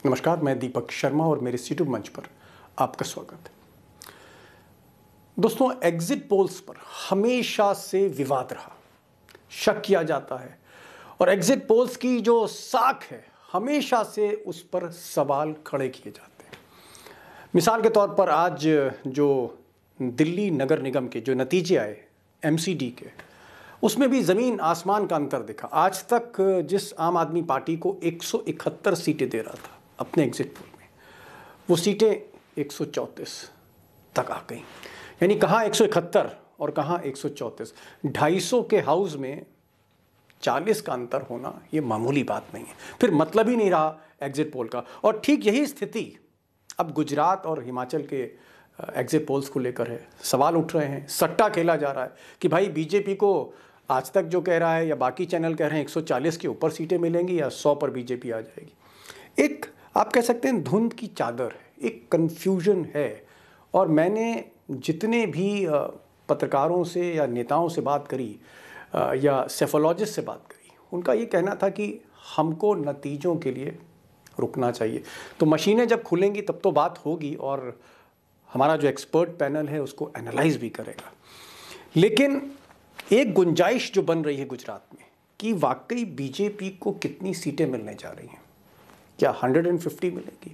नमस्कार, मैं दीपक शर्मा और मेरे यूट्यूब मंच पर आपका स्वागत है। दोस्तों, एग्जिट पोल्स पर हमेशा से विवाद रहा, शक किया जाता है और एग्जिट पोल्स की जो साख है हमेशा से उस पर सवाल खड़े किए जाते हैं। मिसाल के तौर पर आज जो दिल्ली नगर निगम के जो नतीजे आए एमसीडी के, उसमें भी ज़मीन आसमान का अंतर दिखा। आज तक जिस आम आदमी पार्टी को 171 सीटें दे रहा था अपने एग्जिट पोल में, वो सीटें 134 तक आ गई। यानी कहाँ 171 और कहाँ 134। 250 के हाउस में 40 का अंतर होना ये मामूली बात नहीं है। फिर मतलब ही नहीं रहा एग्जिट पोल का। और ठीक यही स्थिति अब गुजरात और हिमाचल के एग्जिट पोल्स को लेकर है। सवाल उठ रहे हैं, सट्टा खेला जा रहा है कि भाई बीजेपी को आज तक जो कह रहा है या बाकी चैनल कह रहे हैं 140 के ऊपर सीटें मिलेंगी या 100 पर बीजेपी आ जाएगी। एक आप कह सकते हैं धुंध की चादर है, एक कन्फ्यूजन है। और मैंने जितने भी पत्रकारों से या नेताओं से बात करी या सेफोलॉजिस्ट से बात करी, उनका ये कहना था कि हमको नतीजों के लिए रुकना चाहिए। तो मशीनें जब खुलेंगी तब तो बात होगी और हमारा जो एक्सपर्ट पैनल है उसको एनालाइज भी करेगा। लेकिन एक गुंजाइश जो बन रही है गुजरात में कि वाकई बीजेपी को कितनी सीटें मिलने जा रही हैं। क्या 150 मिलेंगी?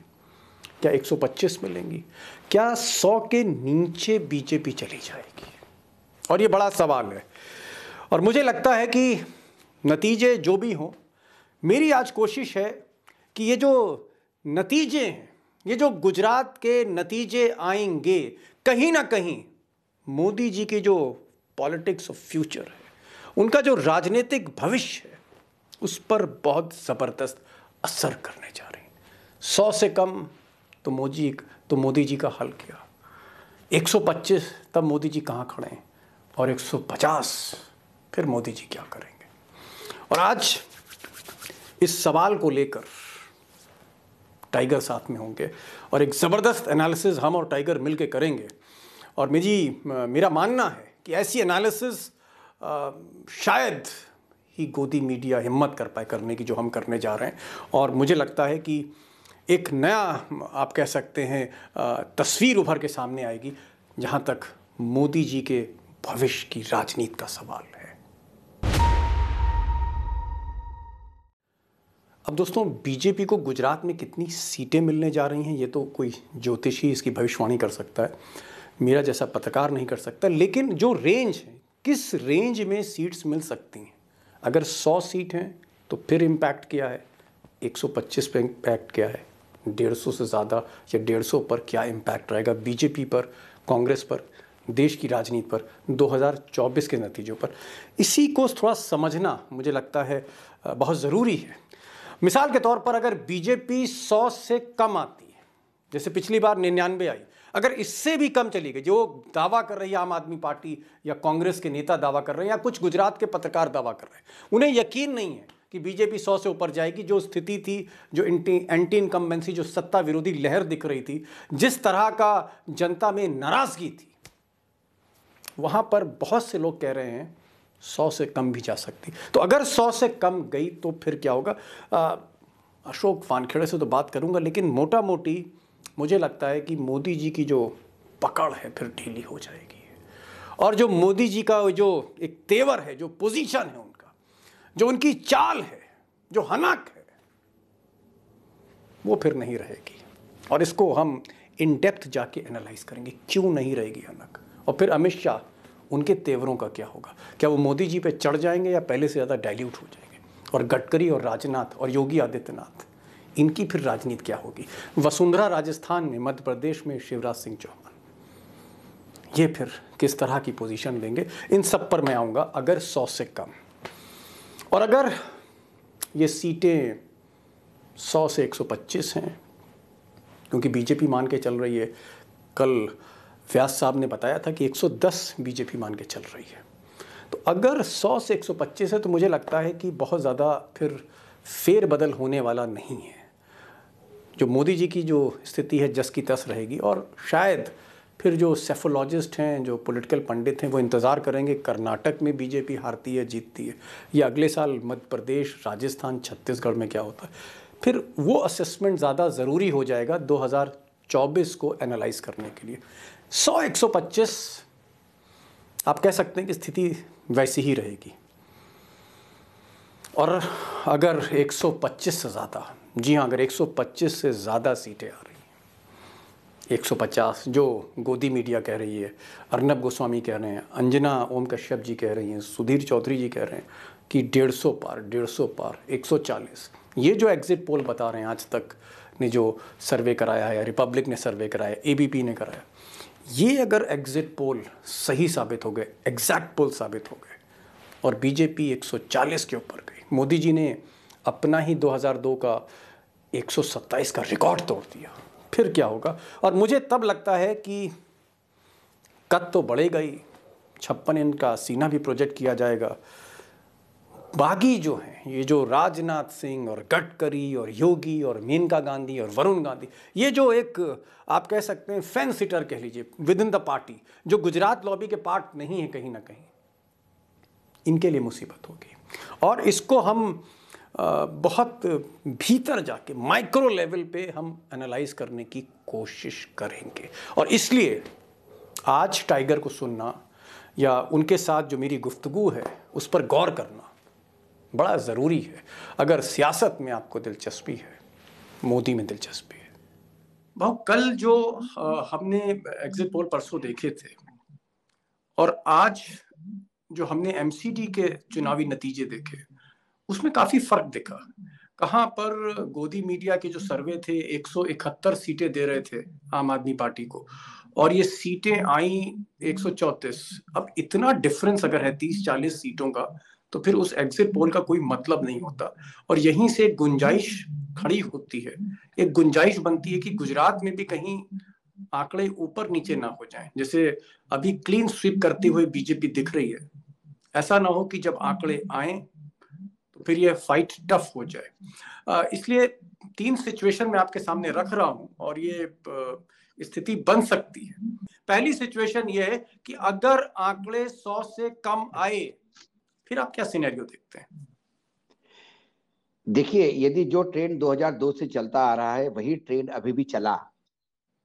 क्या 125 मिलेंगी? क्या 100 के नीचे बीजेपी चली जाएगी? और ये बड़ा सवाल है। और मुझे लगता है कि नतीजे जो भी हों, मेरी आज कोशिश है कि ये जो नतीजे हैं, ये जो गुजरात के नतीजे आएंगे, कहीं ना कहीं मोदी जी की जो पॉलिटिक्स ऑफ फ्यूचर है, उनका जो राजनीतिक भविष्य है, उस पर बहुत ज़बरदस्त असर करने जा रही है। 100 से कम तो मोदी जी का हल किया, 125 तब मोदी जी कहाँ खड़े हैं, और 150 फिर मोदी जी क्या करेंगे। और आज इस सवाल को लेकर टाइगर साथ में होंगे और एक ज़बरदस्त एनालिसिस हम और टाइगर मिलके करेंगे। और मेरा मानना है कि ऐसी एनालिसिस शायद ही गोदी मीडिया हिम्मत कर पाए करने की, जो हम करने जा रहे हैं। और मुझे लगता है कि एक नया आप कह सकते हैं तस्वीर उभर के सामने आएगी जहां तक मोदी जी के भविष्य की राजनीति का सवाल है। अब दोस्तों, बीजेपी को गुजरात में कितनी सीटें मिलने जा रही हैं, ये तो कोई ज्योतिषी इसकी भविष्यवाणी कर सकता है, मेरा जैसा पत्रकार नहीं कर सकता। लेकिन जो रेंज है, किस रेंज में सीट्स मिल सकती हैं। अगर 100 सीट हैं तो फिर इम्पैक्ट क्या है, 125 पे इम्पैक्ट क्या है, 150 से ज़्यादा या 150 पर क्या इम्पैक्ट रहेगा बीजेपी पर, कांग्रेस पर, देश की राजनीति पर, 2024 के नतीजों पर। इसी को थोड़ा समझना मुझे लगता है बहुत ज़रूरी है। मिसाल के तौर पर अगर बीजेपी 100 से कम आती है, जैसे पिछली बार 99 आई, अगर इससे भी कम चली गई, जो दावा कर रही है आम आदमी पार्टी या कांग्रेस के नेता दावा कर रहे हैं या कुछ गुजरात के पत्रकार दावा कर रहे हैं, उन्हें यकीन नहीं है कि बीजेपी 100 से ऊपर जाएगी। जो स्थिति थी, जो एंटी इनकम्बेंसी, जो सत्ता विरोधी लहर दिख रही थी, जिस तरह का जनता में नाराजगी थी, वहां पर बहुत से लोग कह रहे हैं 100 से कम भी जा सकती। तो अगर 100 से कम गई तो फिर क्या होगा। अशोक वानखेड़े से तो बात करूंगा, लेकिन मोटा मोटी मुझे लगता है कि मोदी जी की जो पकड़ है फिर ढीली हो जाएगी। और जो मोदी जी का जो एक तेवर है, जो पोजीशन है उनका, जो उनकी चाल है, जो हनक है, वो फिर नहीं रहेगी। और इसको हम इन डेप्थ जाके एनालाइज करेंगे, क्यों नहीं रहेगी हनक। और फिर अमित शाह, उनके तेवरों का क्या होगा। क्या वो मोदी जी पे चढ़ जाएंगे या पहले से ज़्यादा डाइल्यूट हो जाएंगे। और गडकरी और राजनाथ और योगी आदित्यनाथ, इनकी फिर राजनीति क्या होगी। वसुंधरा राजस्थान में, मध्य प्रदेश में शिवराज सिंह चौहान, ये फिर किस तरह की पोजीशन लेंगे, इन सब पर मैं आऊँगा। अगर 100 से कम, और अगर ये सीटें 100 से 125 हैं, क्योंकि बीजेपी मान के चल रही है, कल व्यास साहब ने बताया था कि 110 बीजेपी मान के चल रही है, तो अगर 100 से 125 है तो मुझे लगता है कि बहुत ज़्यादा फिर फेरबदल होने वाला नहीं है। जो मोदी जी की जो स्थिति है जस की तस रहेगी। और शायद फिर जो सेफोलॉजिस्ट हैं, जो पॉलिटिकल पंडित हैं, वो इंतज़ार करेंगे कर्नाटक में बीजेपी हारती है, जीतती है, या अगले साल मध्य प्रदेश, राजस्थान, छत्तीसगढ़ में क्या होता है। फिर वो असेसमेंट ज़्यादा ज़रूरी हो जाएगा 2024 को एनालाइज करने के लिए। 100-125 आप कह सकते हैं कि स्थिति वैसी ही रहेगी। और अगर 125 से ज़्यादा, जी हाँ, अगर 125 से ज़्यादा सीटें आ रही हैं, 150 जो गोदी मीडिया कह रही है, अर्नब गोस्वामी कह रहे हैं, अंजना ओम कश्यप जी कह रही हैं, सुधीर चौधरी जी कह रहे हैं कि 150 पार, 140, ये जो एग्जिट पोल बता रहे हैं, आज तक ने जो सर्वे कराया है, रिपब्लिक ने सर्वे कराया, एबीपी ने कराया, ये अगर एग्जिट पोल सही साबित हो गए, एग्जैक्ट पोल साबित हो गए और बीजेपी 140 के ऊपर गई, मोदी जी ने अपना ही 2002 का 127 का रिकॉर्ड तोड़ दिया, फिर क्या होगा? और मुझे तब लगता है कि कद तो बढ़ेगा ही, 56 इंच का सीना भी प्रोजेक्ट किया जाएगा। बागी जो हैं, ये जो राजनाथ सिंह और गडकरी और योगी और मेनका गांधी और वरुण गांधी, ये जो एक आप कह सकते हैं फैन सिटर कह लीजिए विद इन द पार्टी, जो गुजरात लॉबी के पार्ट नहीं है कहीं ना कहीं, इनके लिए मुसीबत होगी। और इसको हम बहुत भीतर जाके माइक्रो लेवल पे हम एनालाइज करने की कोशिश करेंगे। और इसलिए आज टाइगर को सुनना या उनके साथ जो मेरी गुफ्तगू है उस पर गौर करना बड़ा ज़रूरी है। अगर सियासत में आपको दिलचस्पी है, मोदी में दिलचस्पी है। भाव कल जो हमने एग्जिट पोल परसों देखे थे और आज जो हमने एमसीडी के चुनावी नतीजे देखे, उसमें काफी फर्क दिखा। कहां पर गोदी मीडिया के जो सर्वे थे 171 सीटें दे रहे थे आम आदमी पार्टी को, और ये सीटें आई 134। अब इतना डिफरेंस अगर है 30-40 सीटों का, तो फिर उस एग्जिट पोल का कोई मतलब नहीं होता। और यहीं से एक गुंजाइश खड़ी होती है, एक गुंजाइश बनती है कि गुजरात में भी कहीं आंकड़े ऊपर नीचे ना हो जाएं। जैसे अभी क्लीन स्वीप करते हुए बीजेपी दिख रही है, ऐसा ना हो कि जब आंकड़े आए तो फिर ये फाइट टफ हो जाए। इसलिए 3 सिचुएशन मैं आपके सामने रख रहा हूं और ये स्थिति बन सकती है। पहली सिचुएशन ये है कि अगर आंकड़े 100 से कम आए, फिर आप क्या सिनेरियो देखते हैं? देखिए, यदि जो ट्रेंड 2002 से चलता आ रहा है वही ट्रेंड अभी भी चला,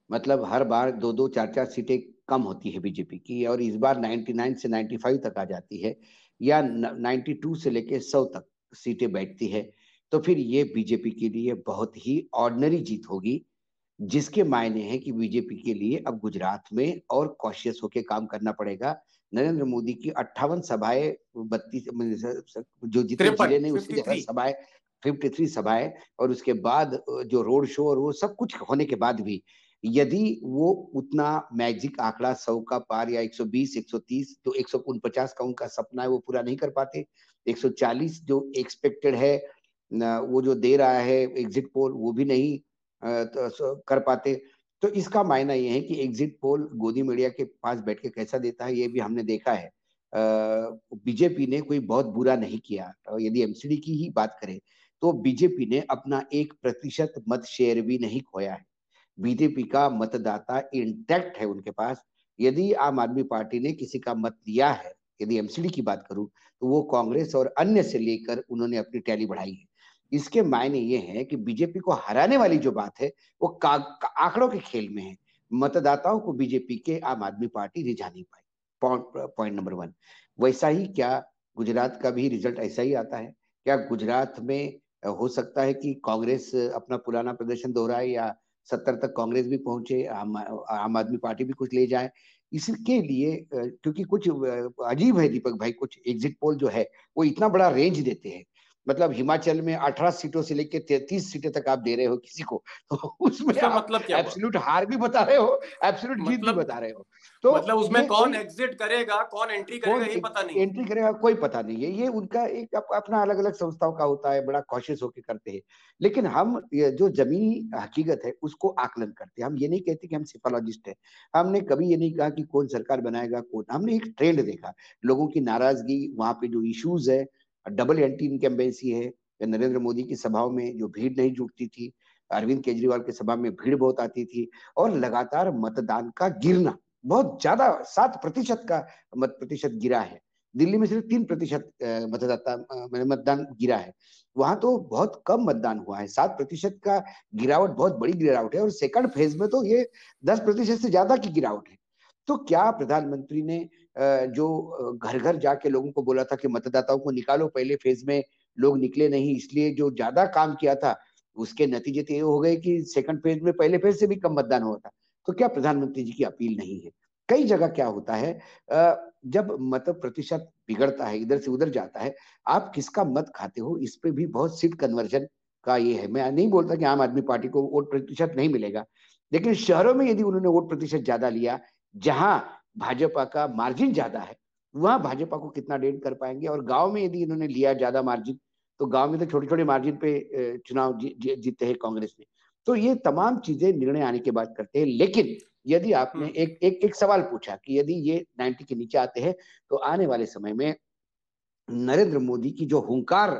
मतलब हर बार 2-2, 4-4 सीटें कम होती है बीजेपी की, और इस बार 99 से 95 तक आ जाती है, या 92 से लेके 100 तक सीटें बैठती है, तो फिर ये बीजेपी के लिए बहुत ही ऑर्डिनरी जीत होगी, जिसके मायने हैं कि बीजेपी के लिए अब गुजरात में और कॉशियस होकर काम करना पड़ेगा। नरेंद्र मोदी की 58 सभाएं, 32 जो जितने जिले ने उससे ज्यादा सभाएं, 53 सभाएं, और उसके बाद जो रोड शो और वो सब कुछ होने के बाद भी यदि वो उतना मैजिक आंकड़ा 100 का पार या 120, 130, तो 149 का उनका सपना है वो पूरा नहीं कर पाते। 140 जो एक्सपेक्टेड है वो जो दे रहा है एग्जिट पोल, वो भी नहीं कर पाते। तो इसका मायना ये है कि एग्जिट पोल गोदी मीडिया के पास बैठ के कैसा देता है ये भी हमने देखा है। बीजेपी ने कोई बहुत बुरा नहीं किया। यदि एमसीडी की ही बात करें तो बीजेपी ने अपना 1% मत शेयर भी नहीं खोया है। बीजेपी का मतदाता इंटैक्ट है उनके पास। यदि आम आदमी पार्टी ने किसी का मत लिया है, यदि एमसीडी की बात करूं, तो वो कांग्रेस और अन्य से लेकर उन्होंने अपनी टैली बढ़ाई है। इसके मायने ये हैं कि बीजेपी को हराने वाली जो बात है वो आंकड़ों के खेल में है। मतदाताओं को बीजेपी के आम आदमी पार्टी रिझा नहीं पाई, पॉइंट नंबर 1। वैसा ही क्या गुजरात का भी रिजल्ट ऐसा ही आता है? क्या गुजरात में हो सकता है कि कांग्रेस अपना पुराना प्रदर्शन दोहराए या 70 तक कांग्रेस भी पहुंचे, आम आदमी पार्टी भी कुछ ले जाए? इसके लिए क्योंकि कुछ अजीब है दीपक भाई, कुछ एग्जिट पोल जो है वो इतना बड़ा रेंज देते हैं। मतलब हिमाचल में 18 सीटों से लेकर 33 सीटें तक आप दे रहे हो किसी को, तो उसमें आप मतलब क्या एब्सोल्यूट हार भी बता रहे हो, एब्सोल्यूट जीत भी बता रहे हो। तो मतलब उसमें कौन एग्जिट करेगा, कौन एंट्री करेगा, ये पता नहीं, एंट्री करेगा कोई पता नहीं है। ये उनका एक अपना अलग अलग संस्थाओं का होता है, बड़ा कॉशियस होकर करते हैं। लेकिन हम जो जमीनी हकीकत है उसको आकलन करते हैं। हम ये नहीं कहते कि हम सिफोलॉजिस्ट हैं। हमने कभी ये नहीं कहा कि कौन सरकार बनाएगा कौन। हमने एक ट्रेंड देखा, लोगों की नाराजगी, वहां पे जो इश्यूज है, डबल एंटी इनकम्बेंसी है, नरेंद्र मोदी की सभाओं में जो भीड़ नहीं जुटती थी, अरविंद केजरीवाल की सभा में भीड़ बहुत आती थी, और लगातार मतदान का गिरना बहुत ज्यादा 7% का मत प्रतिशत गिरा है। दिल्ली में सिर्फ 3% मतदाता मतदान गिरा है। वहां तो बहुत कम मतदान हुआ है, 7% का गिरावट बहुत बड़ी गिरावट है, और सेकंड फेज में तो ये 10% से ज्यादा की गिरावट है। तो क्या प्रधानमंत्री ने जो घर घर जाके लोगों को बोला था कि मतदाताओं को निकालो, पहले फेज में लोग निकले नहीं, इसलिए जो ज्यादा काम किया था उसके नतीजे तो ये हो गए कि सेकंड फेज में पहले फेज से भी कम मतदान हुआ था। तो क्या प्रधानमंत्री जी की अपील नहीं है? कई जगह क्या होता है, जब मत प्रतिशत बिगड़ता है, इधर से उधर जाता है, आप किसका मत खाते हो इस पे भी बहुत सीट कन्वर्जन का ये है। मैं नहीं बोलता कि आम आदमी पार्टी को वोट प्रतिशत नहीं मिलेगा, लेकिन शहरों में यदि उन्होंने वोट प्रतिशत ज्यादा लिया, जहां भाजपा का मार्जिन ज्यादा है, वहां भाजपा को कितना डेन कर पाएंगे। और गांव में यदि इन्होंने लिया ज्यादा मार्जिन, तो गांव में तो छोटे छोटे मार्जिन पे चुनाव जीते हैं कांग्रेस ने। तो ये तमाम चीजें निर्णय आने के बाद करते हैं। लेकिन यदि आपने एक सवाल पूछा कि यदि ये 90 के नीचे आते हैं, तो आने वाले समय में नरेंद्र मोदी की जो हुंकार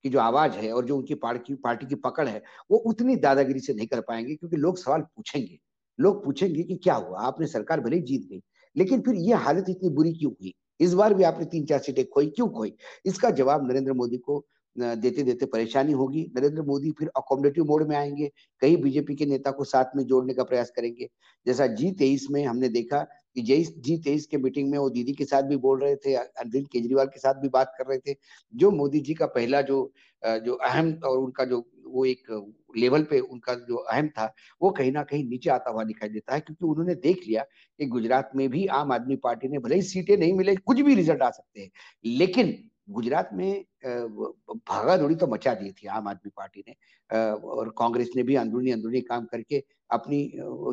की जो आवाज है और जो उनकी पार्टी की पकड़ है, वो उतनी दादागिरी से नहीं कर पाएंगे, क्योंकि लोग सवाल पूछेंगे। लोग पूछेंगे कि क्या हुआ, आपने सरकार भले ही जीत गई, लेकिन फिर ये हालत इतनी बुरी क्यों हुई, इस बार भी आपने 3-4 सीटें खोई, क्यों खोई? इसका जवाब नरेंद्र मोदी को देते देते परेशानी होगी। नरेंद्र मोदी फिर अकोमोडेटिव मोड में आएंगे, कई बीजेपी के नेता को साथ में जोड़ने का प्रयास करेंगे। जैसा G23 में हमने देखा कि G23 के मीटिंग में वो दीदी के साथ भी बोल रहे थे, अरविंद केजरीवाल के साथ भी बात कर रहे थे। जो मोदी जी का पहला जो अहम और उनका जो वो एक लेवल पे उनका जो अहम था, वो कहीं ना कहीं नीचे आता हुआ दिखाई देता है, क्योंकि उन्होंने देख लिया कि गुजरात में भी आम आदमी पार्टी ने भले ही सीटें नहीं मिले, कुछ भी रिजल्ट आ सकते हैं, लेकिन गुजरात में भागा दौड़ी तो मचा दी थी आम आदमी पार्टी ने, और कांग्रेस ने भी अंदरूनी अंदरूनी काम करके अपनी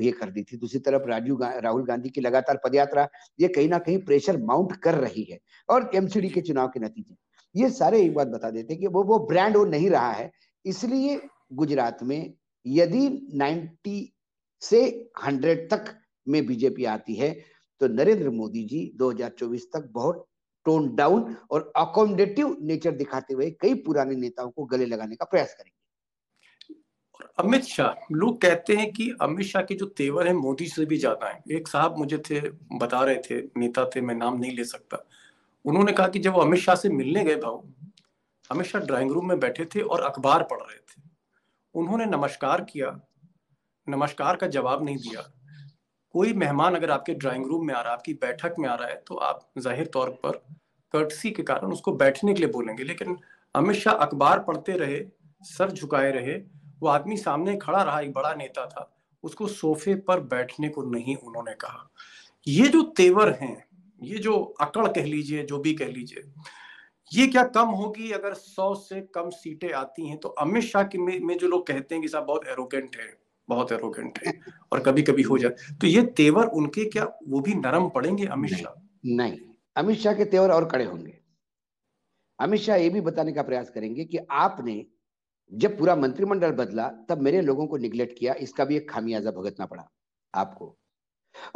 ये कर दी थी। दूसरी तरफ राहुल गांधी की लगातार पदयात्रा, ये कहीं ना कहीं प्रेशर माउंट कर रही है। और एमसीडी के चुनाव के नतीजे, ये सारे एक बात बता देते हैं कि वो ब्रांड वो नहीं रहा है। इसलिए गुजरात में यदि 90 से 100 तक में बीजेपी आती है, तो नरेंद्र मोदी जी 2024 तक बहुत टोन डाउन और अकोमोडेटिव नेचर दिखाते हुए कई पुराने नेताओं को गले लगाने का प्रयास करेंगे। अमित शाह, लोग कहते हैं कि अमित शाह के जो तेवर है मोदी से भी ज्यादा है। एक साहब मुझे बता रहे थे, नेता थे, मैं नाम नहीं ले सकता, उन्होंने कहा कि जब वो अमित शाह से मिलने गए भाऊ, अमित शाह ड्राइंग रूम में बैठे थे और अखबार पढ़ रहे थे। उन्होंने नमस्कार किया, नमस्कार का जवाब नहीं दिया। कोई मेहमान अगर आपके ड्राइंग रूम में आ रहा है, आपकी बैठक में आ रहा है, तो आप जाहिर तौर पर कर्टसी के कारण उसको बैठने के लिए बोलेंगे। लेकिन अमित शाह अखबार पढ़ते रहे, सर झुकाए रहे। वो आदमी सामने खड़ा रहा, एक बड़ा नेता था, उसको सोफे पर बैठने को नहीं उन्होंने कहा। ये जो तेवर हैं, ये जो अकड़ कह लीजिए, जो भी कह लीजिए, ये क्या कम होगी अगर 100 से कम सीटें आती हैं? तो अमित शाह के में जो लोग कहते हैं कि साहब बहुत एरोगेंट है, बहुत एरोगेंट है, और कभी कभी हो जाए, तो ये तेवर उनके क्या वो भी नरम पड़ेंगे अमित शाह? नहीं, अमित शाह के तेवर और कड़े होंगे। अमित शाह ये भी बताने का प्रयास करेंगे कि आपने जब पूरा मंत्रिमंडल बदला तब मेरे लोगों को निगलेक्ट किया, इसका भी एक खामियाजा भुगतना पड़ा आपको।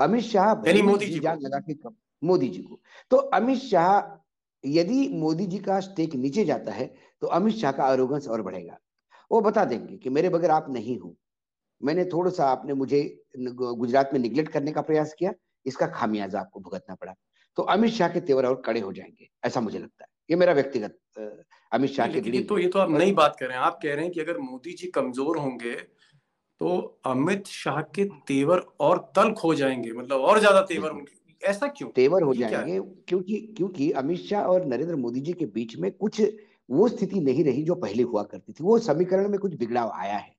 अमित शाह भले यानी ही मोदी जी जी जान को। लगा के मोदी जी को, तो अमित शाह यदि मोदी जी का स्टेक नीचे जाता है, तो अमित शाह का अरोगेंस और बढ़ेगा। वो बता देंगे कि मेरे बगैर आप नहीं हो, मैंने थोड़ा सा आपने मुझे गुजरात में निगलेक्ट करने का प्रयास किया, इसका खामियाजा आपको भुगतना पड़ा। तो अमित शाह के तेवर और कड़े हो जाएंगे, ऐसा मुझे लगता है। ये मेरा व्यक्तिगत अमित शाह नहीं, की लेकिन रीडिंग है। ये तो आप और नई बात कर रहे हैं। आप कह रहे हैं कि अगर मोदी जी कमजोर होंगे तो अमित शाह के तेवर और तल्ख हो जाएंगे, मतलब और ज्यादा तेवर बिल्कुल उनके। ऐसा क्यों? तेवर हो ये क्या है? जाएंगे, क्योंकि क्योंकि अमित शाह और नरेंद्र मोदी जी के बीच में कुछ वो स्थिति नहीं रही जो पहले हुआ करती थी। वो समीकरण में कुछ बिगड़ाव आया है,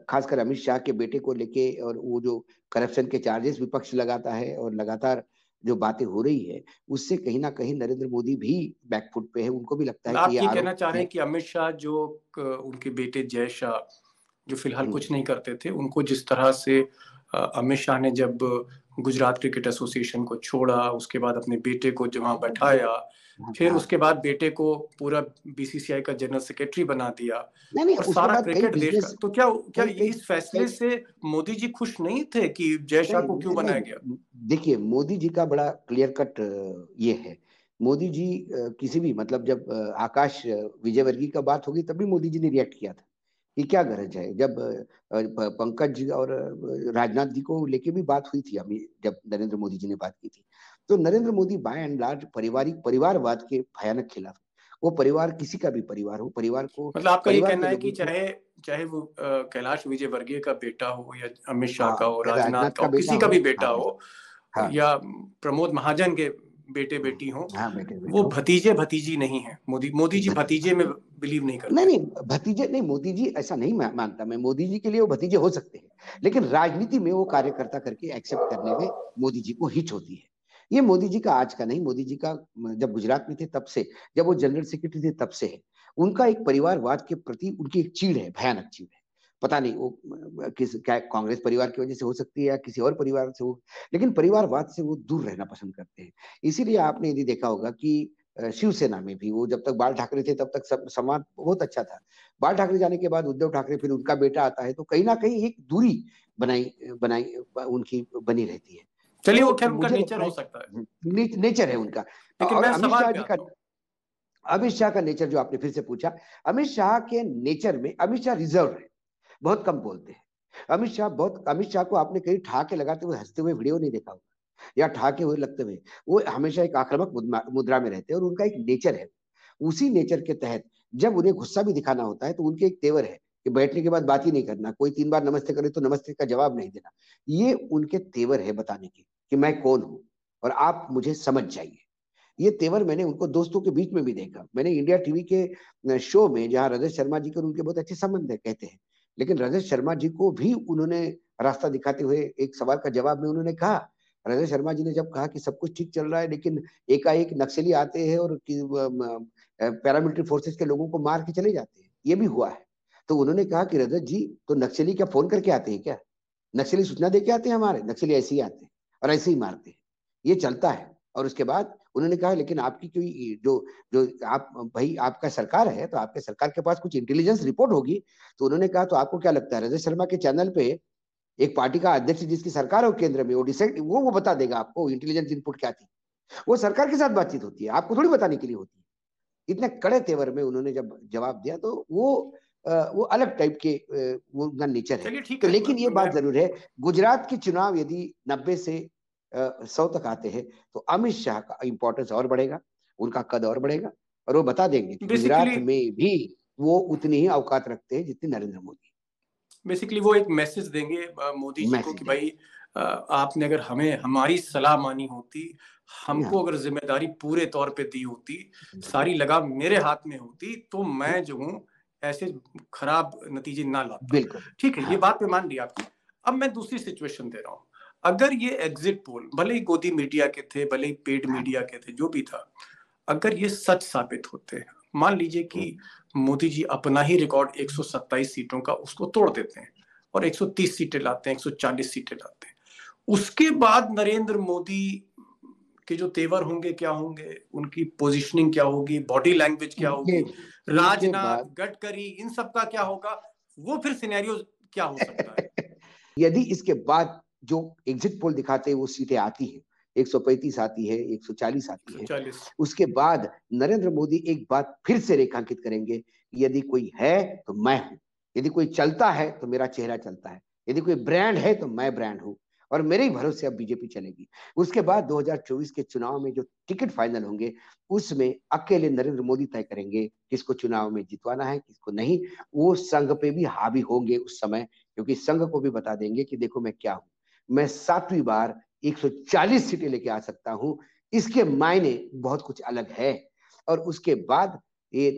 खासकर अमित शाह के बेटे को लेके, और वो जो करप्शन के चार्जेस विपक्ष लगाता है और लगातार जो बातें हो रही है, उससे कहीं ना कहीं नरेंद्र मोदी भी बैकफुट पे है। उनको भी लगता है कि आप ये ये कहना आरोप चाह रहे है। हैं कि अमित शाह जो उनके बेटे जय शाह, जो फिलहाल हम्म, कुछ नहीं करते थे, उनको जिस तरह से अमित शाह ने जब गुजरात क्रिकेट एसोसिएशन को छोड़ा, उसके बाद अपने बेटे को जहां बैठाया, हाँ फिर हाँ। उसके बाद बेटे को पूरा बीसीसीआई का जनरल सेक्रेटरी बना दिया, नहीं नहीं, और उसके सारा बाद कई क्रिकेट देश का, बिजनेस, तो क्या क्या कई कई इस फैसले कई से मोदी जी खुश नहीं थे कि जय शाह नहीं को क्यों नहीं बनाया गया? नहीं, देखिए मोदी जी का बड़ा क्लियर कट ये है। मोदी जी किसी भी मतलब जब आकाश विजयवर्गीय का बात होगी तभी मोदी जी ने रिएक्ट किया था कि क्या गरज है। जब पंकज और राजनाथ जी को लेके भी बात हुई थी, अभी जब नरेंद्र मोदी जी ने बात की थी, तो Narendra Modi by and large परिवारवाद के भयानक खिलाफ। वो परिवार किसी का भी परिवार हो, परिवार को, मतलब आपका ये परिवार कहना के है कि लोगों को, चाहे चाहे वो कैलाश विजयवर्गीय का बेटा हो या अमित शाह हाँ, का हो, राजनाथ राजनाथ का का हो, बेटा किसी का हो, भी बेटा हाँ, हो, हाँ, या प्रमोद महाजन के बेटे बेटी हो, हाँ, बेटे बेटे वो हो, भतीजे भतीजी नहीं है। मोदी जी भतीजे में बिलीव नहीं नहीं करते। नहीं, भतीजे नहीं, मोदी जी ऐसा नहीं मानता मैं। मोदी जी के लिए वो भतीजे हो सकते हैं, लेकिन राजनीति में वो कार्यकर्ता करके एक्सेप्ट करने में मोदी जी को हिच होती है। ये मोदी जी का आज का नहीं, मोदी जी का जब गुजरात में थे तब से, जब वो जनरल सेक्रेटरी थे तब से है। उनका एक परिवारवाद के प्रति उनकी एक चीड़ है, भयानक चीड़ है। पता नहीं वो क्या कांग्रेस परिवार की वजह से हो सकती है या किसी और परिवार से हो, लेकिन परिवारवाद से वो दूर रहना पसंद करते हैं। इसीलिए आपने यदि देखा होगा कि शिवसेना में भी वो जब तक बाल ठाकरे थे तब तक सब संवाद बहुत अच्छा था। बाल ठाकरे जाने के बाद उद्धव ठाकरे, फिर उनका बेटा आता है, तो कहीं ना कहीं एक दूरी बनाई बनाई उनकी बनी रहती है। चलिए, वो तो खैर उनका मुझे नेचर लगता हो है सकता है, नेचर है उनका। लेकिन और मैं सवाल पे आता हूँ। अमित शाह का नेचर जो आपने फिर से पूछा, अमित शाह के नेचर में, अमित शाह रिजर्व है, बहुत कम बोलते हैं। अमित शाह को आपने कहीं ठहाके लगाते हुए हंसते हुए वीडियो नहीं देखा होगा, या ठहाके हुए लगते हुए। वो हमेशा एक आक्रामक मुद्रा में रहते हैं, और उनका एक नेचर है। उसी नेचर के तहत जब उन्हें गुस्सा भी दिखाना होता है तो उनके एक तेवर है कि बैठने के बाद बात ही नहीं करना, कोई 3 बार नमस्ते करे तो नमस्ते का जवाब नहीं देना। ये उनके तेवर है बताने के कि मैं कौन हूं और आप मुझे समझ जाइए। ये तेवर मैंने उनको दोस्तों के बीच में भी देखा। मैंने इंडिया टीवी के शो में, जहां रजत शर्मा जी के और उनके बहुत अच्छे संबंध है कहते हैं, लेकिन रजत शर्मा जी को भी उन्होंने रास्ता दिखाते हुए एक सवाल का जवाब में उन्होंने कहा, रजत शर्मा जी ने जब कहा कि सब कुछ ठीक चल रहा है लेकिन एकाएक नक्सली आते हैं और पैरामिलिट्री फोर्सेस के लोगों को मार के चले जाते हैं, ये भी हुआ है। तो उन्होंने कहा कि रजत जी, तो नक्सली क्या फोन करके आते हैं क्या? नक्सली सूचना दे के आते हैं? हमारे नक्सली ऐसे ही आते हैं और ऐसे ही मारते हैं, ये चलता है। और उसके बाद उन्होंने कहा लेकिन आपकी कोई जो जो आप भाई, आपका सरकार है तो आपके सरकार के पास कुछ इंटेलिजेंस रिपोर्ट होगी। तो उन्होंने कहा तो आपको क्या लगता है, रजत शर्मा के चैनल पे एक पार्टी का अध्यक्ष जिसकी सरकार हो केंद्र में, वो डिसाइड, वो बता देगा आपको इंटेलिजेंस इनपुट क्या थी। वो सरकार के साथ बातचीत होती है, आपको थोड़ी बताने के लिए होती है। इतने कड़े तेवर में उन्होंने जब जवाब दिया, तो वो अलग टाइप के वो उनका नेचर है। चलिए ठीक तो है, लेकिन ये मैं बात जरूर है, गुजरात के चुनाव यदि 90 से 100 तक आते हैं तो अमित शाह का इंपॉर्टेंस और बढ़ेगा, उनका कद और बढ़ेगा, और वो बता देंगे कि गुजरात बेसिकली में भी वो उतनी ही औकात रखते हैं जितनी नरेंद्र मोदी। बेसिकली वो एक मैसेज देंगे मोदी जी को मैसेज कि देंगे। भाई, आपने अगर हमें हमारी सलाह मानी होती, हाँ, हमको अगर जिम्मेदारी पूरे तौर पे दी होती, सारी लगाम मेरे हाथ में होती, तो मैं जो हूँ ऐसे खराब नतीजे ना लाता। बिल्कुल। ठीक है, ये हाँ, बात मैं मान ली आपकी। अब मैं दूसरी सिचुएशन दे रहा हूँ। अगर ये एग्जिट पोल भले ही गोदी मीडिया के थे, भले ही पेड हाँ, मीडिया के थे, जो भी था, अगर ये सच साबित होते हैं, मान लीजिए कि मोदी जी अपना ही रिकॉर्ड 127 सीटों का उसको तोड़ देते हैं और 130 सीटें लाते हैं, 140 सीटें लाते हैं, उसके बाद नरेंद्र मोदी के जो तेवर होंगे क्या होंगे, उनकी पोजीशनिंग क्या होगी, बॉडी लैंग्वेज क्या इनके होगी, इनके राजनाथ, बाद गडकरी, इन सब का क्या होगा, वो फिर सिनेरियो क्या हो सकता है? यदि इसके बाद जो एग्जिट पोल दिखाते हैं वो सीटें आती है, 135 आती है, 140 आती है, 140। उसके बाद नरेंद्र मोदी एक बात फिर से रेखांकित करेंगे, यदि कोई है तो मैं हूं, यदि कोई चलता है तो मेरा चेहरा चलता है, यदि कोई ब्रांड है तो मैं ब्रांड हूं, और मेरे ही भरोसे अब बीजेपी चलेगी। उसके बाद 2024 के चुनाव में जो टिकट फाइनल होंगे, उसमें अकेले नरेंद्र मोदी तय करेंगे किसको चुनाव में जितवाना है, किसको नहीं। वो संघ पे भी हावी होंगे उस समय, क्योंकि संघ को भी बता देंगे कि देखो मैं क्या हूं, मैं 7वीं बार 140 सीटें लेके आ सकता हूं, इसके मायने बहुत कुछ अलग है। और उसके बाद ये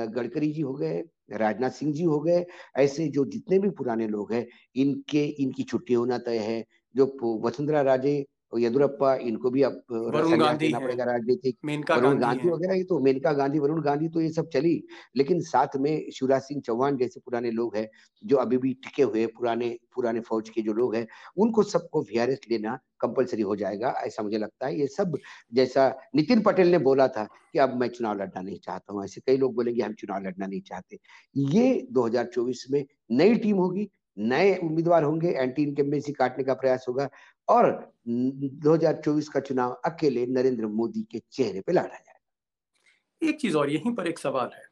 गडकरी जी हो गए, राजनाथ सिंह जी हो गए, ऐसे जो जितने भी पुराने लोग हैं, इनकी छुट्टी होना तय है। जो वसुंधरा राजे और येदुरप्पा, इनको भी अब वरुण संन्यास गांधी लेना हैं, पड़ेगा राजनीतिक। मेनका वरुण गांधी गांधी हैं। वगैरह, ये तो मेनका गांधी, वरुण गांधी तो ये सब चली, लेकिन साथ में शिवराज सिंह चौहान जैसे पुराने लोग हैं जो अभी भी टिके हुए, पुराने पुराने फौज के जो लोग हैं, उनको सबको वीआरएस लेना कंपलसरी हो जाएगा, ऐसा मुझे लगता है। ये सब जैसा नितिन पटेल ने बोला था कि अब मैं चुनाव लड़ना नहीं चाहता हूं, ऐसे कई लोग बोलेंगे हम चुनाव लड़ना नहीं चाहते। ये 2024 में नई टीम होगी, नए उम्मीदवार होंगे, एंटी इनकम्बेंसी काटने का प्रयास होगा, और 2024 का चुनाव अकेले नरेंद्र मोदी के चेहरे पे लड़ा जाएगा। एक चीज और यहीं पर एक सवाल है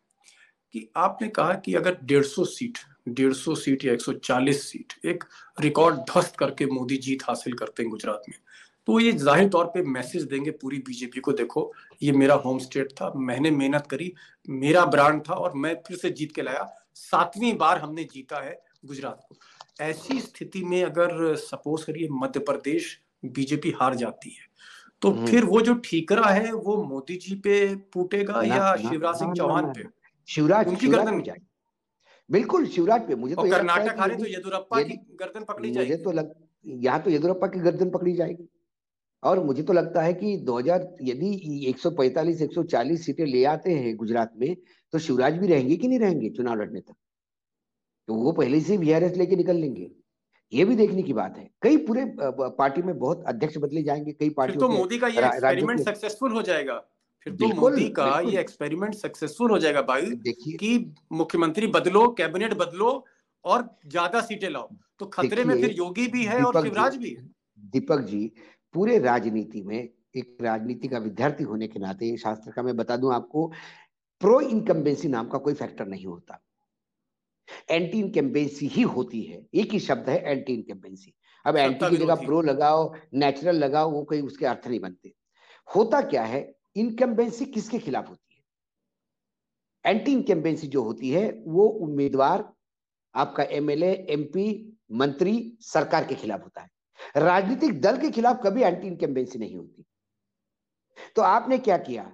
कि आपने कहा कि अगर 150 सीट या 140 सीट, एक रिकॉर्ड ध्वस्त करके मोदी जीत हासिल करते हैं गुजरात में, तो ये जाहिर तौर पे मैसेज देंगे पूरी बीजेपी को, देखो ये मेरा होम स्टेट था, मैंने मेहनत करी, मेरा ब्रांड था और मैं फिर से जीत के लाया, 7वीं बार हमने जीता है गुजरात को। ऐसी स्थिति में अगर सपोज करिए मध्य प्रदेश बीजेपी हार जाती है, तो फिर वो जो ठीकरा है वो मोदी जी पे फूटेगा ना या ना शिवराज ना सिंह ना चौहान ना पे, ना। शिवराज उनकी शिवराज गर्दन पे में? जाएगी, बिल्कुल शिवराज पे। मुझे तो और ये लगता है कर्नाटक कि हारे तो यदि येदुरप्पा की यदि गर्दन पकड़ी मुझे जाएगी। तो लग यहाँ तो येदुरप्पा की गर्दन पकड़ी जाएगी। और मुझे तो लगता है कि 2000 यदि 145 140 सीटें ले आते हैं गुजरात में, तो शिवराज भी रहेंगे कि नहीं रहेंगे चुनाव लड़ने तक? तो वो पहले से वीआरएस लेके निकल लेंगे, ये भी देखने की बात है। कई पूरे पार्टी में बहुत अध्यक्ष बदले जाएंगे, कई फिर पार्टियों तो के मोदी का ये राज्यों एक्सपेरिमेंट के। सक्सेसफुल हो जाएगा, फिर तो बिल्कुल मोदी का बिल्कुल। ये एक्सपेरिमेंट सक्सेसफुल हो जाएगा भाई, देखिए कि मुख्यमंत्री बदलो, कैबिनेट बदलो और ज्यादा सीटें लाओ, तो खतरे में देखिए फिर योगी भी है और दीपक जी, शिवराज भी है। दीपक जी, पूरे राजनीति में एक राजनीति का विद्यार्थी होने के नाते शास्त्र का मैं बता दूं आपको, प्रो इनकम्बेंसी नाम का कोई फैक्टर नहीं होता, एंटी इनकम्बेंसी ही होती है। एक ही शब्द है एंटी इनकम्बेंसी। अब एंटी सत्ता की जगह विरोधी। प्रो लगाओ, नेचुरल लगाओ, वो कोई उसके अर्थ नहीं बनते। होता क्या है, इनकम्बेंसी किसके खिलाफ होती है? एंटी इनकम्बेंसी जो होती है वो उम्मीदवार, आपका एमएलए, एमपी, मंत्री, सरकार के खिलाफ होता है। राजनीतिक दल के खिलाफ कभी एंटी इनकम्बेंसी नहीं होती। तो आपने क्या किया,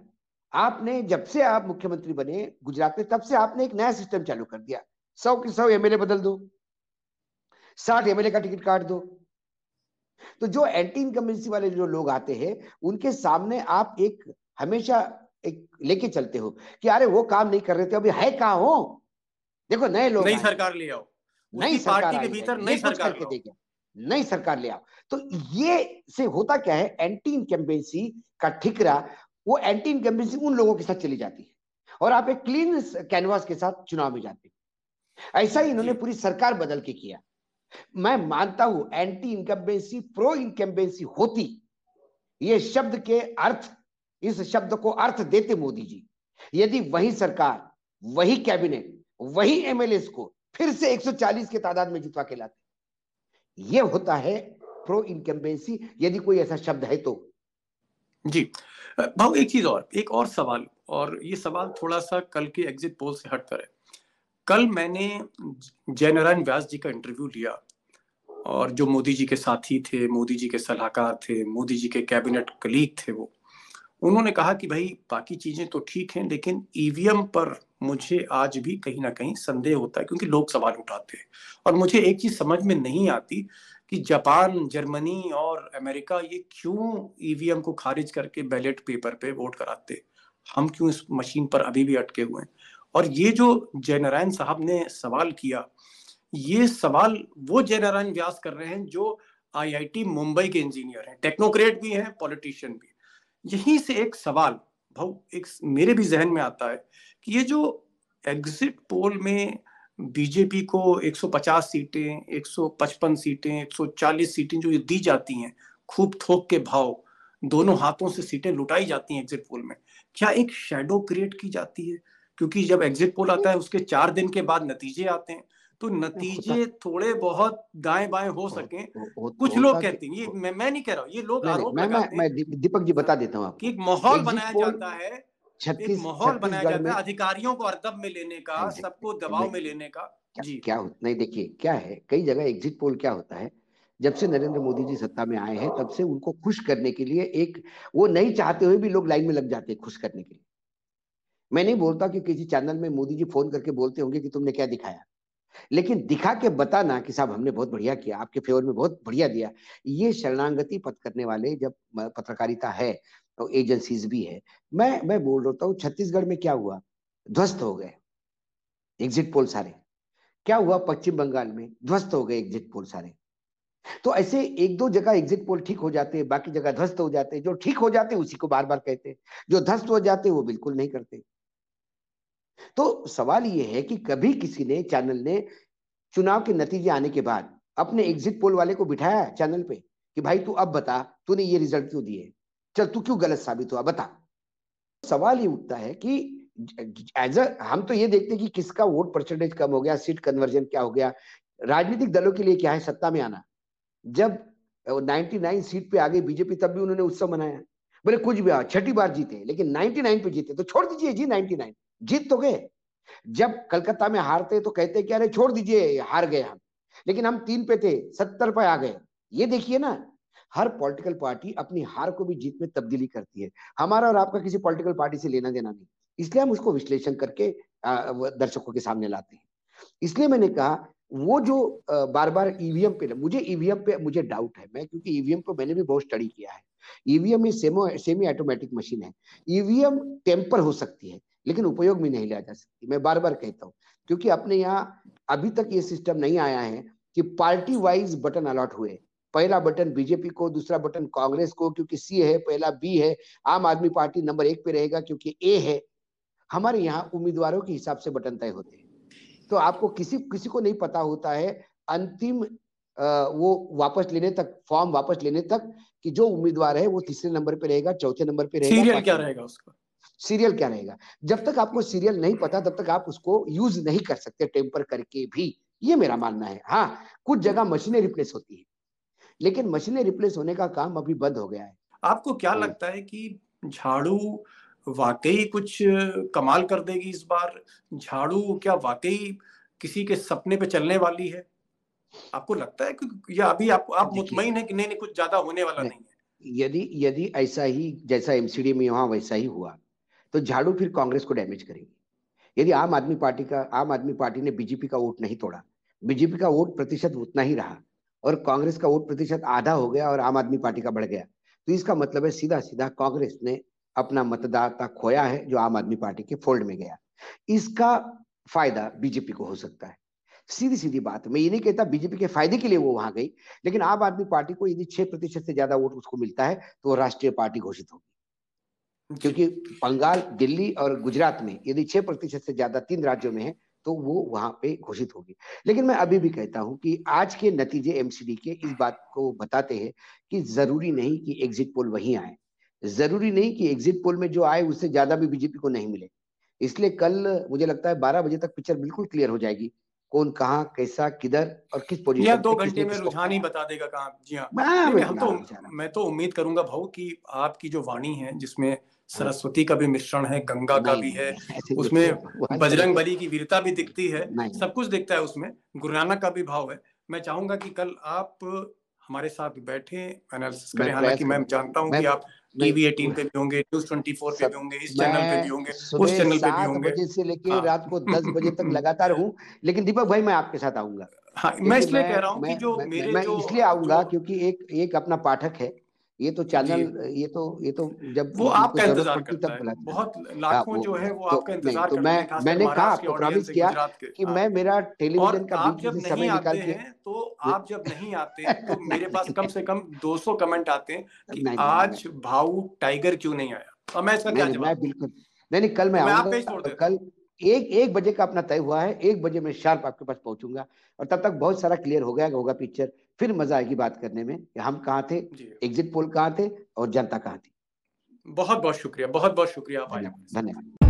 आपने जब से आप मुख्यमंत्री बने गुजरात में, तब से आपने एक नया सिस्टम चालू कर दिया, 100 के 100 एमएलए बदल दो, 60 एमएलए का टिकट काट दो। तो जो एंटी इनकम्बेंसी वाले जो लोग आते हैं, उनके सामने आप एक हमेशा एक लेके चलते हो कि अरे वो काम नहीं कर रहे थे, अभी है कहां हो, देखो नए लोग नई आए हैं, सरकार ले आओ, नई उसी सरकार पार्टी के आई है, भीतर ये नई कुछ सरकार करके लाओ। देगा, नई सरकार ले आओ। तो ये से होता क्या है, एंटी इनकम्बेंसी का ठिकरा, वो एंटी इनकम्बेंसी उन लोगों के साथ चली जाती है और आप एक क्लीन कैनवास के साथ चुनाव में जाते हैं। ऐसा ही इन्होंने जी पूरी सरकार बदल के किया। मैं मानता हूं एंटी इनकम्बेंसी प्रो इनकम्बेंसी होती, ये शब्द के अर्थ, इस शब्द को अर्थ देते मोदी जी, यदि वही सरकार, वही कैबिनेट, वही एमएलए को फिर से 140 के तादाद में जितवा के लाते, ये होता है प्रो इनकम्बेंसी, यदि कोई ऐसा शब्द है तो। जी। भाव एक चीज और, एक और सवाल, और ये सवाल थोड़ा सा कल के एग्जिट पोल से हटकर है। कल मैंने जयनारायण व्यास जी का इंटरव्यू लिया, और जो मोदी जी के साथी थे, मोदी जी के सलाहकार थे, मोदी जी के कैबिनेट कलीग थे, वो उन्होंने कहा कि भाई बाकी चीजें तो ठीक हैं, लेकिन ईवीएम पर मुझे आज भी कहीं ना कहीं संदेह होता है, क्योंकि लोग सवाल उठाते हैं। और मुझे एक चीज समझ में नहीं आती कि जापान, जर्मनी और अमेरिका ये क्यों ईवीएम को खारिज करके बैलेट पेपर पे वोट कराते, हम क्यों इस मशीन पर अभी भी अटके हुए हैं। और ये जो जयनारायण साहब ने सवाल किया, ये सवाल वो जयनारायण व्यास कर रहे हैं जो आईआईटी मुंबई के इंजीनियर हैं, टेक्नोक्रेट भी हैं, पॉलिटिशियन भी। यहीं से एक सवाल भाव एक मेरे भी जहन में आता है कि ये जो एग्जिट पोल में बीजेपी को 150 सीटें, 155 सीटें, 140 सीटें जो दी जाती हैं, खूब थोक के भाव, दोनों हाथों से सीटें लुटाई जाती हैं एग्जिट पोल में, क्या एक शेडो क्रिएट की जाती है? क्योंकि जब एग्जिट पोल आता है उसके 4 दिन के बाद नतीजे आते हैं, तो होता नतीजे थोड़े बहुत दाएं बाएं हो सकें। कुछ लोग होता कि कहते हैं, ये मैं नहीं कह रहा हूं, ये लोग नहीं नहीं, आरोप लगाते हैं दीपक जी हाँ, बता देता हूं कि आपको। एक माहौल एग्जिट बनाया पोल जाता है, एक छत्तीस माहौल बनाया छत्तीसगढ़ जाता में है अधिकारियों को अर्दब में लेने का, सबको दबाव में नहीं, लेने का। क्या जी क्या होता नहीं, देखिए क्या है, कई जगह एग्जिट पोल क्या होता है, जब से नरेंद्र मोदी जी सत्ता में आए हैं तब से उनको खुश करने के लिए एक, वो नहीं चाहते हुए भी लोग लाइन में लग जाते हैं खुश करने के लिए। मैं नहीं बोलता कि किसी चैनल में मोदी जी फोन करके बोलते होंगे कि तुमने क्या दिखाया, लेकिन दिखा के बताना कि साहब हमने बहुत बढ़िया किया, आपके फेवर में बहुत बढ़िया दिया, ये शरणागति पथ करने वाले जब पत्रकारिता है तो एजेंसीज भी है। मैं बोल रहा हूँ छत्तीसगढ़ में क्या हुआ, ध्वस्त हो गए एग्जिट पोल सारे। क्या हुआ पश्चिम बंगाल में, ध्वस्त हो गए एग्जिट पोल सारे। तो ऐसे एक दो जगह एग्जिट पोल ठीक हो जाते हैं, बाकी जगह ध्वस्त हो जाते हैं। जो ठीक हो जाते हैं उसी को बार बार कहते हैं, जो ध्वस्त हो जाते हैं वो बिल्कुल नहीं करते। तो सवाल ये है कि कभी किसी ने, चैनल ने, चुनाव के नतीजे आने के बाद अपने एग्जिट पोल वाले को बिठाया चैनल पे कि भाई तू अब बता, तूने ये रिजल्ट क्यों दिए, चल तू क्यों गलत साबित हुआ बता। सवाल ये उठता है कि एज अ, हम तो ये देखते हैं कि किसका वोट परसेंटेज कम हो गया, सीट कन्वर्जन क्या हो गया। राजनीतिक दलों के लिए क्या है, सत्ता में आना। जब 99 सीट पे आ गई बीजेपी, तब भी उन्होंने उत्सव मनाया। बोले कुछ भी आओ, छठी बार जीते, लेकिन 99 पे जीते तो छोड़ दीजिए जी, 99 जीत तो गए। जब कलकत्ता में हारते तो कहते कि अरे छोड़ दीजिए हार गए हम, लेकिन हम 3 पे थे 70 पे आ गए। ये देखिए ना, हर पॉलिटिकल पार्टी अपनी हार को भी जीत में तब्दीली करती है। हमारा और आपका किसी पॉलिटिकल पार्टी से लेना देना नहीं, इसलिए हम उसको विश्लेषण करके दर्शकों के सामने लाते हैं। इसलिए मैंने कहा वो जो बार बार ईवीएम पे, मुझे डाउट है, मैं क्योंकि ईवीएम पे मैंने भी बहुत स्टडी किया है। ईवीएम में सेमी ऑटोमेटिक मशीन है, ईवीएम टेम्पर हो सकती है लेकिन उपयोग में नहीं लिया जा सकती। मैं बार बार कहता हूँ, क्योंकि अपने यहाँ अभी तक ये सिस्टम नहीं आया है कि पार्टी वाइज बटन अलॉट हुए, पहला बटन बीजेपी को, दूसरा बटन कांग्रेस को क्योंकि सी है, पहला बी है, आम आदमी पार्टी नंबर 1 पे रहेगा क्योंकि ए है। हमारे यहाँ उम्मीदवारों के हिसाब से बटन तय होते हैं, तो आपको किसी को नहीं पता होता है अंतिम वो वापस लेने तक, फॉर्म वापस लेने तक, कि जो उम्मीदवार है वो तीसरे नंबर पे रहेगा, चौथे नंबर पे रहेगा, सीरियल क्या रहेगा उसका, सीरियल क्या रहेगा। जब तक आपको सीरियल नहीं पता तब तक आप उसको यूज नहीं कर सकते टेम्पर करके भी, ये मेरा मानना है। हाँ, कुछ जगह मशीनें रिप्लेस होती है, लेकिन मशीनें रिप्लेस होने का काम अभी बंद हो गया है। आपको क्या लगता है कि झाड़ू वाकई कुछ कमाल कर देगी इस बार? झाड़ू क्या वाकई किसी के सपने पे चलने वाली है? आपको लगता है कि या अभी आप मुतमईन है कि नहीं कुछ ज्यादा होने वाला नहीं है? यदि ऐसा ही जैसा एमसीडी में वहां वैसा ही हुआ तो झाड़ू फिर कांग्रेस को डैमेज करेगी। यदि आम आदमी पार्टी ने बीजेपी का वोट नहीं तोड़ा, बीजेपी का वोट प्रतिशत उतना ही रहा और कांग्रेस का वोट प्रतिशत आधा हो गया और आम आदमी पार्टी का बढ़ गया, तो इसका मतलब है सीधा सीधा कांग्रेस ने अपना मतदाता खोया है जो आम आदमी पार्टी के फोल्ड में गया। इसका फायदा बीजेपी को हो सकता है। सीधी सीधी बात, मैं ये नहीं कहता बीजेपी के फायदे के लिए वो वहां गई, लेकिन आम आदमी पार्टी को यदि 6% से ज्यादा वोट उसको मिलता है तो वो राष्ट्रीय पार्टी घोषित होगी। क्योंकि बंगाल, दिल्ली और गुजरात में यदि 6% से ज्यादा 3 राज्यों में है तो वो वहां पे घोषित होगी। लेकिन मैं अभी भी कहता हूं कि आज के नतीजे एमसीडी के इस बात को बताते हैं कि जरूरी नहीं कि एग्जिट पोल वहीं आए, जरूरी नहीं कि एग्जिट पोल में जो आए उससे ज्यादा भी बीजेपी को नहीं मिले। इसलिए कल मुझे लगता है 12 बजे तक पिक्चर बिल्कुल क्लियर हो जाएगी, कौन कहाँ कैसा किधर और किस या पोजीशन 2 पे घंटे किसने में किसको रुझान ही खाया। बता देगा कहाँ। जी हाँ, हाँ, नहीं बिल्कुल आराम से मैं तो उम्मीद करूंगा भाऊ कि आपकी जो वाणी है जिसमें हाँ। सरस्वती का भी मिश्रण है, गंगा का नहीं भी नहीं है, नहीं, ऐसे उसमें भगवान करे। बजरंग बली की वीरता भी दिखती है, नहीं सब कुछ दिखता है उसमें, गुरु नानक का भी भाव है। मैं चाहूंगा कि कल आप हमारे साथ बैठे एनालिसिस मैं करें। हालांकि प्रयास मैं करूंगा। जानता हूं मैं कि आप मैं टीवी 18 पे भी होंगे, न्यूज 24 पे भी सब होंगे, इस चैनल पे भी मैं होंगे, उस सुबह चैनल पे भी 7 होंगे। बजे से लेके हाँ रात को 10 बजे तक लगातार हूँ। लेकिन दीपक भाई मैं आपके साथ आऊंगा, हाँ, मैं क्योंकि इसलिए कह रहा हूं कि जो मेरे मैं जो इसलिए जो आऊंगा क्योंकि एक एक अपना पाठक है, ये तो चैनल, जी, ये तो जब वो इनको आपका जरूरत इंतजार पड़ती करता तब है, बुलाते हैं। बहुत हाँ लाखों वो, जो है वो तो आपका नहीं इंतजार तो करते हैं, खासकर मैंने कहा, महाराष्ट्र के आपको ऑडियंस प्रॉमिस से, किया गुजरात के। कि हाँ, मैं मेरा और टेलीविजन का आप बीच में जब से नहीं समय निकाल आते के हैं तो आप जब नहीं आते हैं तो मेरे पास कम से कम 200 कमेंट आते हैं कि नहीं नहीं आज भाऊ टाइगर क्यों नहीं आया, और मैं इसका क्या नहीं, मैं जवाब दूं? बिल्कुल नहीं, कल मैं तो मैं आप आऊंगा। पे ही छोड़ और देता कल हूँ। 1 बजे का अपना तय हुआ है, 1 बजे मैं शार्प आपके पास पहुंचूंगा और तब तक बहुत सारा क्लियर हो गया होगा पिक्चर। फिर मजा आएगी बात करने में कि हम कहाँ थे, जी, एग्जिट पोल कहाँ थे और जनता कहाँ थी। बहुत बहुत शुक्रिया, बहुत बहुत शुक्रिया आप आए धन्यवाद हमारे साथ। धन्यवाद।